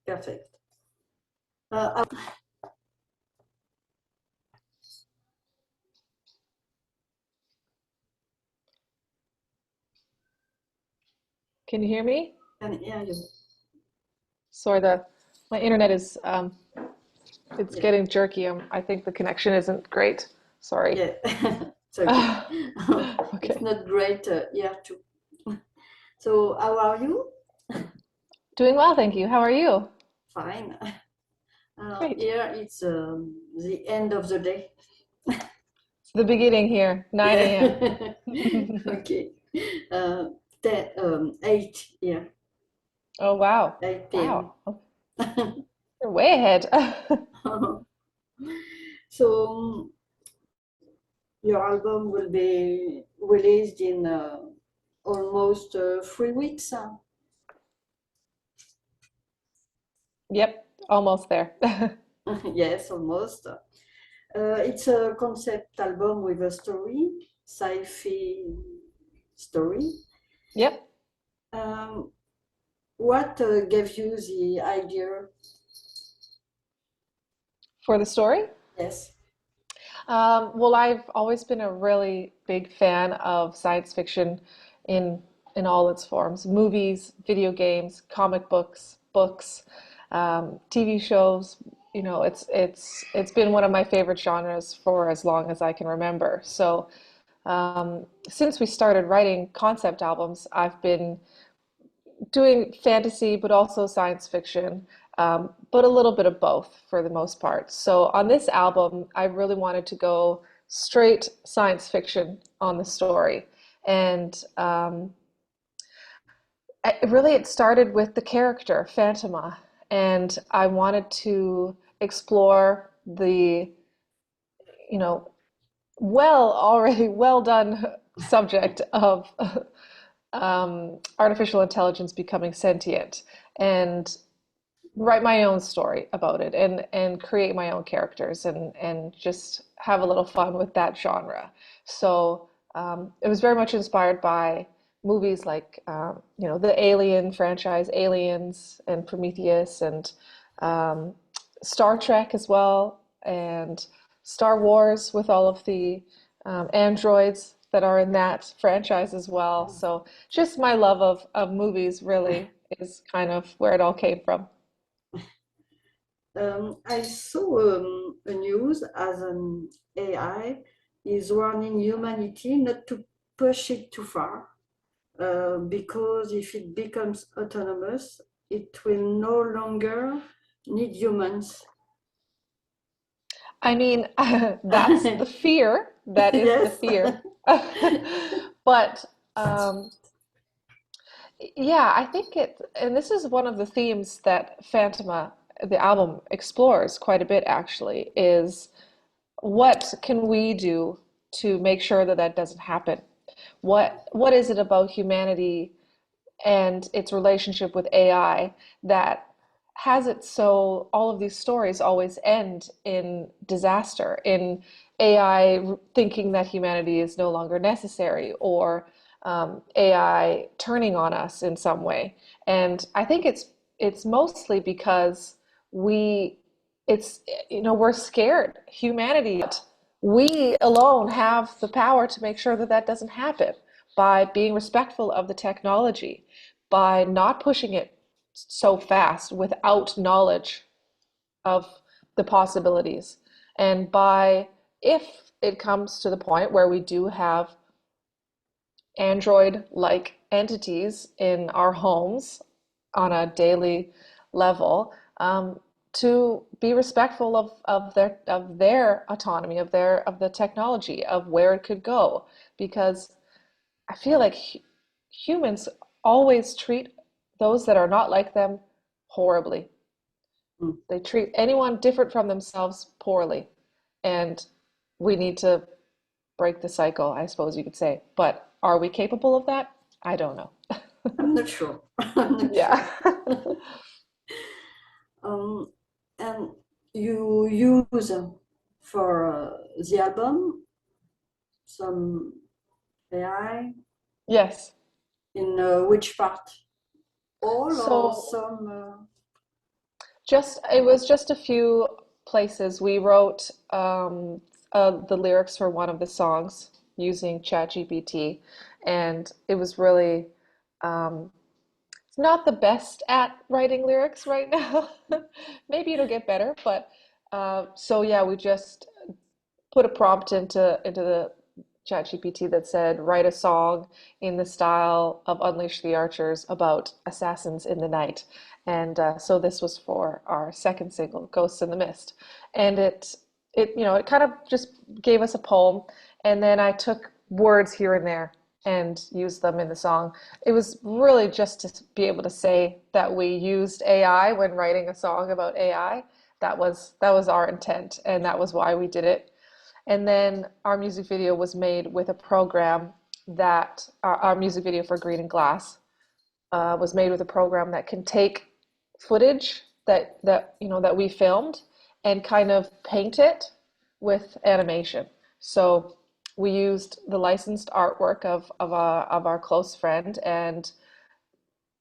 Perfect. Can you hear me? Can hear you. Sorry, my internet is it's Yeah. getting jerky. I think the connection isn't great. Sorry. Yeah. It's okay. It's Okay. not great here too. So how are you? Doing well, thank you. How are you? Fine. Great. Here it's the end of the day. It's the beginning here, 9 a.m. Yeah. Okay. Uh, 8 here, Oh, wow. 8 p.m. Wow. You're way ahead. So your album will be released in almost 3 weeks. Yep, almost there. Yes, almost. It's a concept album with a story, sci-fi story. Yep. Um, what gave you the idea? For the story? Yes. Well, I've always been a really big fan of science fiction in in all its forms: movies, video games, comic books, books, TV shows. You know, it's been one of my favorite genres for as long as I can remember. So, since we started writing concept albums, I've been doing fantasy, but also science fiction, but a little bit of both for the most part. So on this album, I really wanted to go straight science fiction on the story. And it started with the character, Phantoma. And I wanted to explore the, you know, already well done subject of artificial intelligence becoming sentient and write my own story about it and create my own characters and just have a little fun with that genre. So it was very much inspired by movies like the Alien franchise, Aliens and Prometheus, and um, Star Trek as well, and Star Wars with all of the androids that are in that franchise as well. So just my love of movies really is kind of where it all came from. I saw a news as an AI is warning humanity not to push it too far, because if it becomes autonomous, it will no longer need humans. I mean, that's the fear. That is the Yes. fear. But yeah, I think and this is one of the themes that Phantoma, the album, explores quite a bit actually, is what can we do to make sure that that doesn't happen? What is it about humanity and its relationship with AI that has it so all of these stories always end in disaster, in AI thinking that humanity is no longer necessary, or AI turning on us in some way. And I think it's mostly because we it's we're scared. Humanity, we alone have the power to make sure that that doesn't happen by being respectful of the technology, by not pushing it so fast without knowledge of the possibilities, and by, if it comes to the point where we do have Android-like entities in our homes on a daily level, to be respectful of their autonomy, of the technology, of where it could go, because I feel like humans always treat those that are not like them horribly. They treat anyone different from themselves poorly. And we need to break the cycle, I suppose you could say. But are we capable of that? I don't know. I'm not sure. I'm not Yeah. sure. Um, and you use for the album some AI Yes. in which part? All or So some? Just it was just a few places. We wrote the lyrics for one of the songs using ChatGPT, and it was really um, it's not the best at writing lyrics right now. Maybe it'll get better, but so yeah, we just put a prompt into the ChatGPT that said, write a song in the style of Unleash the Archers about assassins in the night. And so this was for our second single, Ghosts in the Mist. And it kind of just gave us a poem. And then I took words here and there and used them in the song. It was really just to be able to say that we used AI when writing a song about AI. That was our intent, and that was why we did it. And then our music video was made with a program that our music video for Green and Glass was made with a program that can take footage that we filmed and kind of paint it with animation. So we used the licensed artwork of our close friend and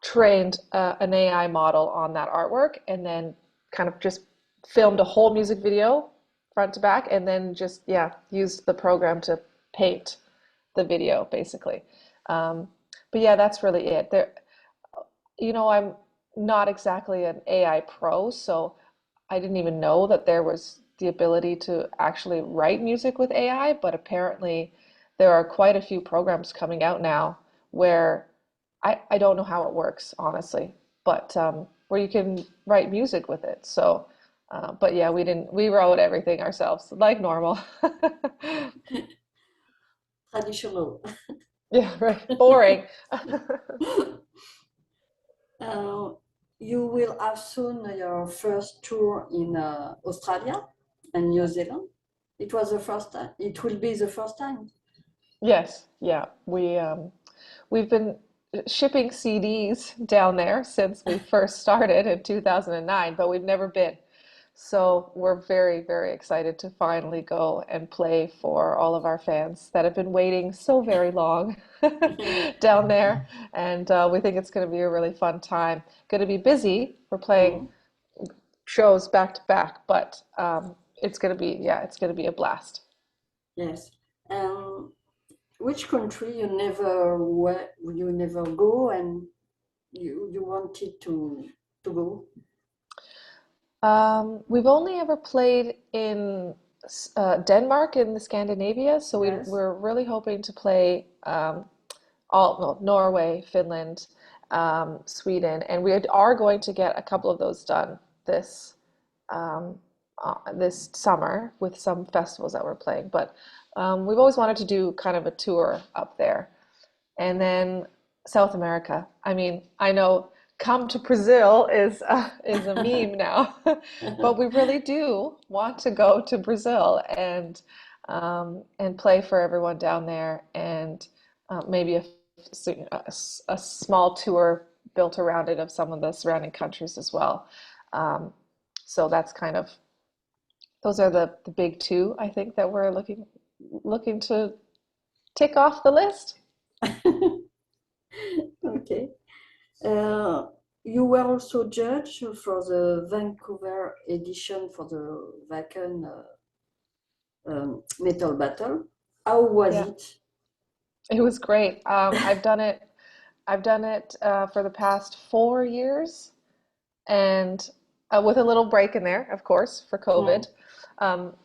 trained an AI model on that artwork, and then kind of just filmed a whole music video front to back, and then just used the program to paint the video basically. Um, but yeah, that's really it. I'm not exactly an AI pro, so I didn't even know that there was the ability to actually write music with AI, but apparently there are quite a few programs coming out now where I don't know how it works, honestly, but where you can write music with it. So, but yeah, we wrote everything ourselves, like normal. Traditional. Yeah, right. Boring. Uh, you will have soon your first tour in Australia and New Zealand. It was the first time. It will be the first time. Yes, yeah. We've been shipping CDs down there since we first started in 2009, but we've never been. So we're very, very excited to finally go and play for all of our fans that have been waiting so very long down there. And we think it's going to be a really fun time. Going to be busy. We're playing Mm, shows back to back, but it's going to be a blast. yes. And which country you never go and you wanted to go? We've only ever played in Denmark in the Scandinavia, so Yes. we're really hoping to play all no, Norway, Finland, Sweden, and we are going to get a couple of those done um, this summer with some festivals that we're playing. But we've always wanted to do kind of a tour up there. And then South America. I mean, I know come to Brazil is a meme now, but we really do want to go to Brazil and play for everyone down there, and maybe a small tour built around it of some of the surrounding countries as well. Um, so that's kind of those are the big two I think that we're looking to tick off the list. Okay. Uh, you were also judged for the Vancouver edition for the Wacken Metal Battle. How was Yeah. it? It was great. I've done it for the past 4 years, and with a little break in there, of course, for Mm, COVID. Um,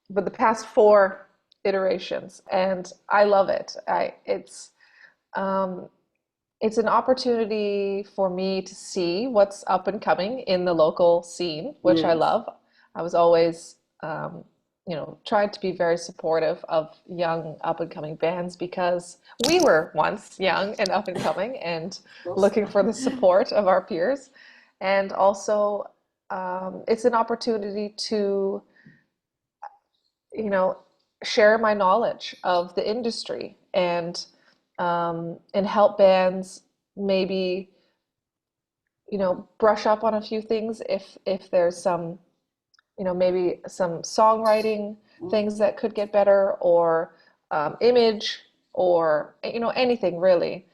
but the past four iterations, and I love it. Um, it's an opportunity for me to see what's up and coming in the local scene, which I yes. love. I was always, tried to be very supportive of young up and coming bands because we were once young and up and coming and Of course. looking for the support of our peers. And also, it's an opportunity to, you know, share my knowledge of the industry and help bands maybe brush up on a few things if there's some maybe some songwriting Mm, things that could get better or image or anything really.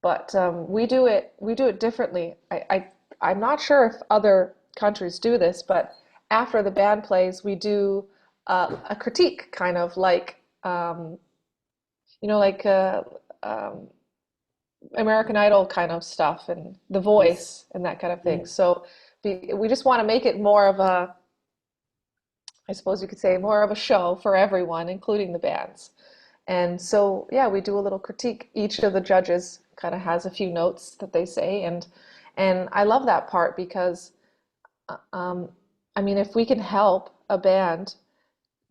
But we do it differently. I'm not sure if other countries do this, but after the band plays, we do a critique, kind of like like American Idol kind of stuff, and The Yes. Voice and that kind of thing. Yes. So we just want to make it more of a, I suppose you could say, more of a show for everyone, including the bands. And so, yeah, we do a little critique. Each of the judges kind of has a few notes that they say, and I love that part because, um, I mean, if we can help a band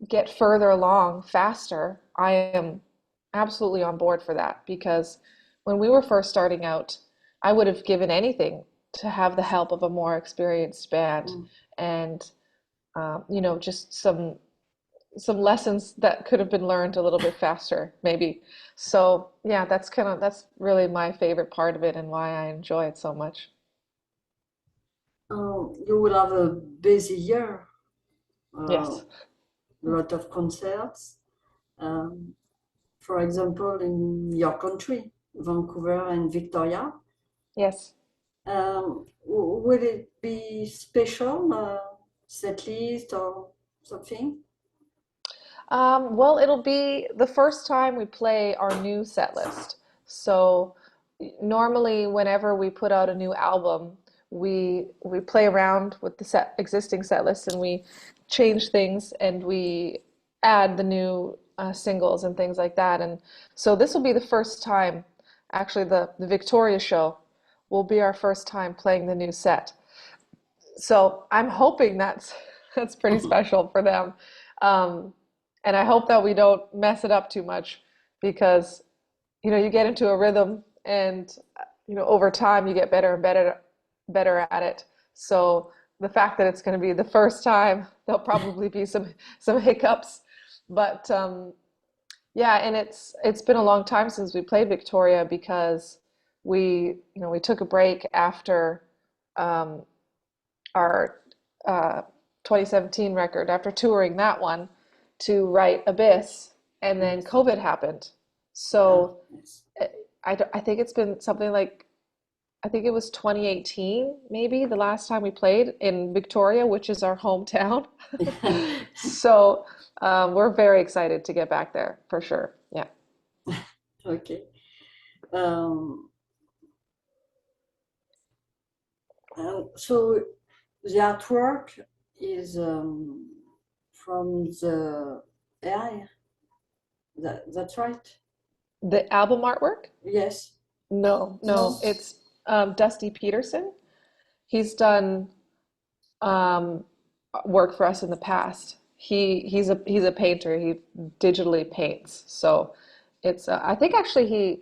get further along faster, I am absolutely on board for that because when we were first starting out, I would have given anything to have the help of a more experienced band Mm. and just some lessons that could have been learned a little bit faster, maybe. So yeah, that's really my favorite part of it and why I enjoy it so much. You will have a busy year, a Yes. lot of concerts. Um, for example, in your country, Vancouver and Victoria. Yes. Will it be special, set list or something? Well, it'll be the first time we play our new set list. So normally, whenever we put out a new album, we play around with the existing set list and we change things and we add the new singles and things like that. And so this will be the first time, actually, the Victoria show will be our first time playing the new set. So I'm hoping that's that's pretty special for them. Um, and I hope that we don't mess it up too much because you get into a rhythm and over time you get better and better at it. So the fact that it's going to be the first time, there'll probably be some hiccups, but yeah, and it's been a long time since we played Victoria because we took a break after um, our 2017 record, after touring that one, to write Abyss, and then Yes. COVID happened. Ah, So yes. I think it's been something like, I think it was 2018, maybe, the last time we played in Victoria, which is our hometown. So we're very excited to get back there for sure. Yeah. Okay. Um, so the artwork is from the AI. That's right. The album artwork? Yes. No, no, No. it's Dusty Peterson. He's done um, work for us in the past. He's a painter. He digitally paints. So it's I think actually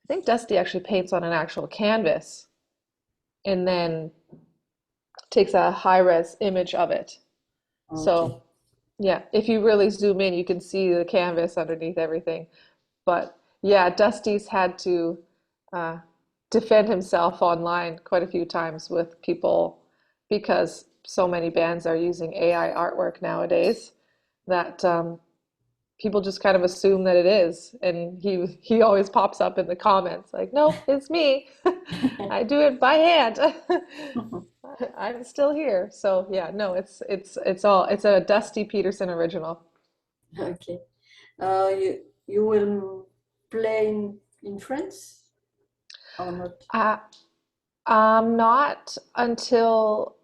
I think Dusty actually paints on an actual canvas and then takes a high res image of it. So Okay. yeah, if you really zoom in, you can see the canvas underneath everything. But yeah, Dusty's had to uh, defend himself online quite a few times with people because so many bands are using AI artwork nowadays that people just kind of assume that it is. And he always pops up in the comments like, "Nope, it's me. I do it by hand. I'm still here." So yeah, no, it's a Dusty Peterson original. Okay. You will play in France or not? Uh, Not until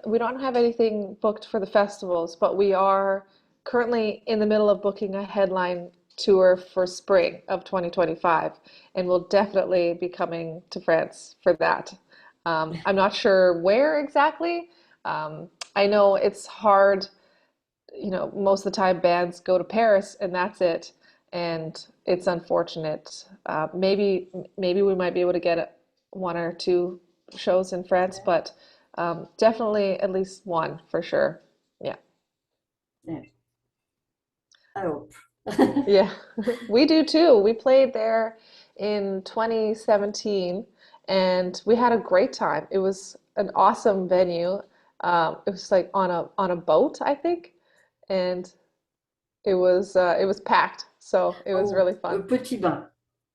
we don't have anything booked for the festivals, but we are currently in the middle of booking a headline tour for spring of 2025, and we'll definitely be coming to France for that. I'm not sure where exactly. I know it's hard, most of the time bands go to Paris and that's it, and it's unfortunate. Maybe we might be able to get one or two shows in France, but definitely at least one for sure. Yeah, Yeah, I hope. yeah, we do too. We played there in 2017, and we had a great time. It was an awesome venue. It was like on a boat, I think, and it was packed, so it was Oh, really fun. Petit Bain.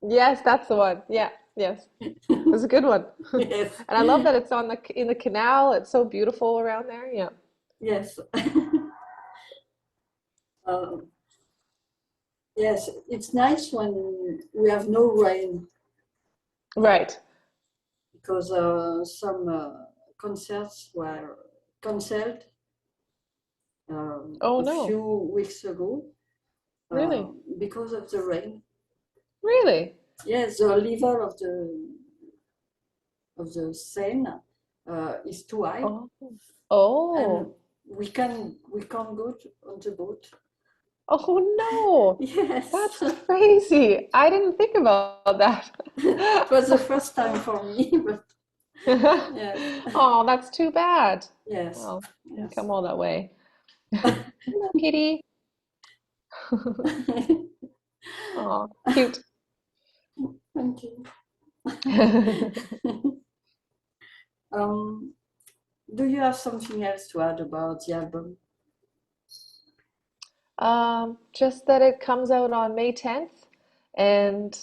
Yes, that's the one. Yeah. Yes. It was a good one. Yes, And I love that it's on the in the canal. It's so beautiful around there. Yeah. yes. Uh, yes, it's nice when we have no rain Right. because some concerts were cancelled Oh a no. few weeks ago Really? because of the rain. Really? Yes, the level of the Seine is too high, Oh. Oh. and we can't go on the boat. Oh no. Yes, That's crazy. I didn't think about that. it was the first time for me, but yes, Oh, that's too bad. yes, Well, you yes. come all that way. Hello, kitty. Oh, cute. Thank you. um, do you have something else to add about the album? Just that it comes out on May 10th, and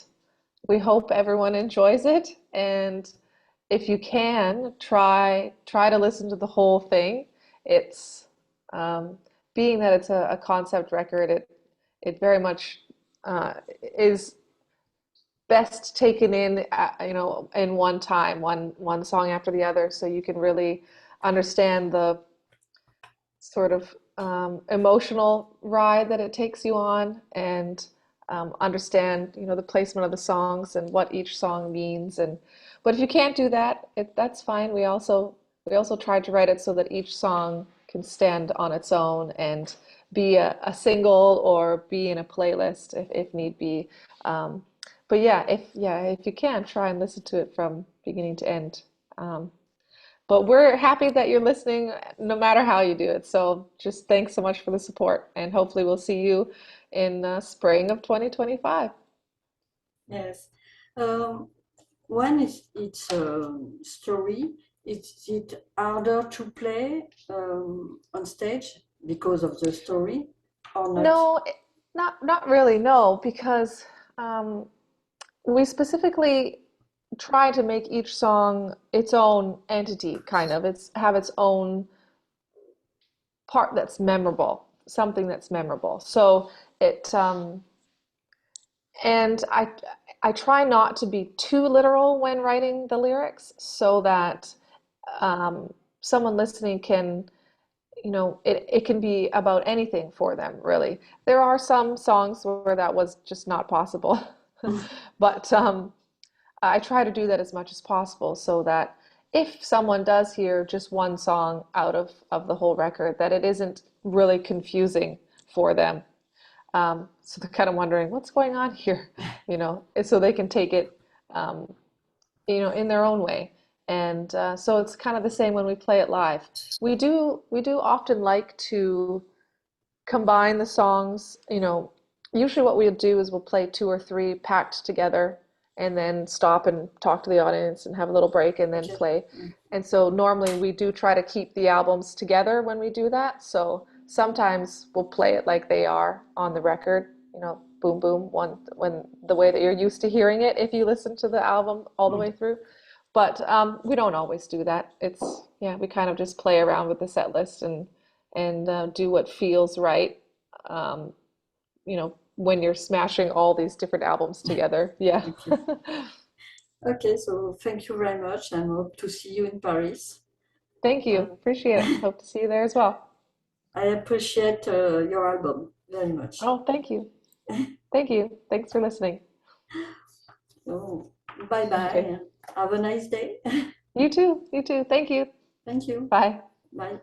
we hope everyone enjoys it. And if you can, try to listen to the whole thing. It's um, being that it's a concept record, it very much is best taken in, in one time, one song after the other, so you can really understand the sort of emotional ride that it takes you on, and understand, the placement of the songs and what each song means. And but if you can't do that, that's fine. We also tried to write it so that each song can stand on its own and be a single or be in a playlist if need be. Um, but if you can, try and listen to it from beginning to end. Um, but we're happy that you're listening no matter how you do it. So just thanks so much for the support. And hopefully we'll see you in spring of 2025. Yes. Um, when it's a story, is it harder to play on stage because of the story or not? No, not really, no, because um, we specifically try to make each song its own entity, kind of. It's have its own part that's memorable, something that's memorable. So it and I try not to be too literal when writing the lyrics so that um, someone listening can, it can be about anything for them, really. There are some songs where that was just not possible, but I try to do that as much as possible so that if someone does hear just one song out of the whole record, that it isn't really confusing for them. So they're kind of wondering what's going on here, so they can take it, um, in their own way. And so it's kind of the same when we play it live. We do often like to combine the songs. Usually what we'll do is we'll play two or three packed together and then stop and talk to the audience and have a little break and then Okay. play. And so normally we do try to keep the albums together when we do that. So sometimes we'll play it like they are on the record, boom boom, one when the way that you're used to hearing it if you listen to the album all the way through. But we don't always do that. We kind of just play around with the set list and do what feels right. When you're smashing all these different albums together. Yeah. Okay. Okay, so thank you very much and hope to see you in Paris. Thank you. Uh, Appreciate it. Hope to see you there as well. I appreciate your album very much. Oh, thank you. Thank you. Thanks for listening. So, bye Okay. bye. Have a nice day. You too. You too. Thank you. Thank you. Bye. Bye.